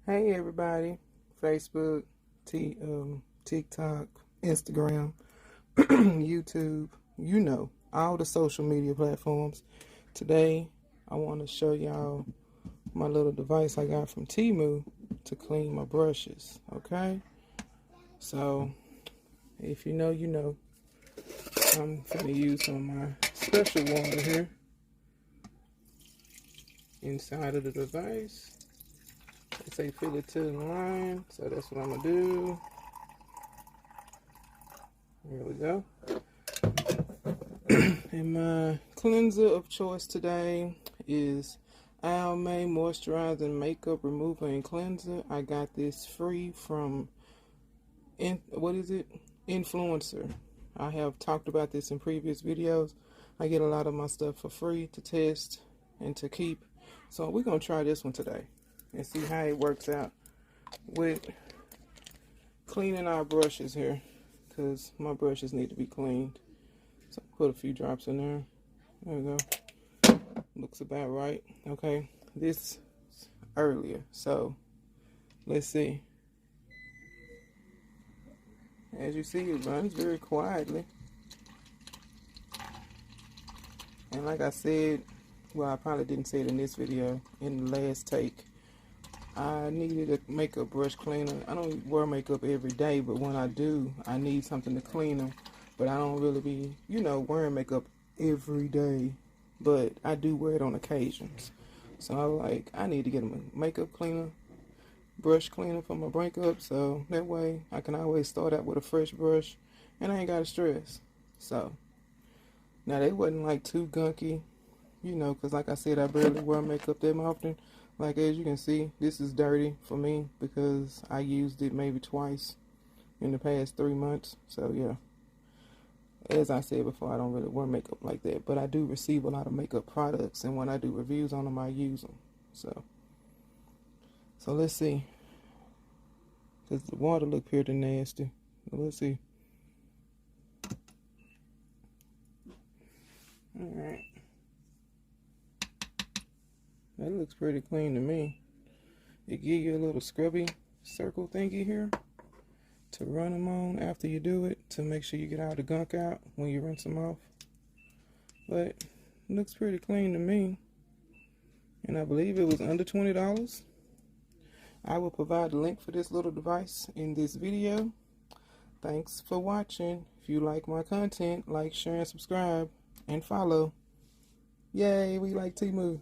Hey everybody, Facebook, TikTok, Instagram, YouTube, all the social media platforms. Today, I want to show y'all my little device I got from Temu to clean my brushes, okay? So, if you know, you know. I'm going to use some of my special water here inside of the device. They say fill it to the line, so that's what I'm going to do. Here we go. And my cleanser of choice today is Almay Moisturizing Makeup Remover and Cleanser. I got this free from, Influencer. I have talked about this in previous videos. I get a lot of my stuff for free to test and to keep. So we're going to try this one today and see how it works out with cleaning our brushes here, because my brushes need to be cleaned. So put a few drops in there. There we go. Looks about right. Okay, this earlier, so let's see. As you see, it runs very quietly. And like I said, well, I probably didn't say it in this video, in the last take, I needed a makeup brush cleaner. I don't wear makeup every day, but when I do, I need something to clean them. But I don't really be, wearing makeup every day. But I do wear it on occasions. So I need to get a makeup cleaner, brush cleaner for my makeup, so that way I can always start out with a fresh brush and I ain't got to stress. So, now they wasn't like too gunky, because like I said, I barely wear makeup that often. Like as you can see, this is dirty for me because I used it maybe twice in the past 3 months. So yeah, as I said before, I don't really wear makeup like that, but I do receive a lot of makeup products, and when I do reviews on them, I use them. So let's see, because the water look pretty nasty. So let's see. All right, that looks pretty clean to me. It gives you a little scrubby circle thingy here to run them on after you do it, to make sure you get all the gunk out when you rinse them off. But it looks pretty clean to me, and I believe it was under $20. I will provide a link for this little device in this video. Thanks for watching. If you like my content, like, share, and subscribe, and follow. Yay, we like Temu.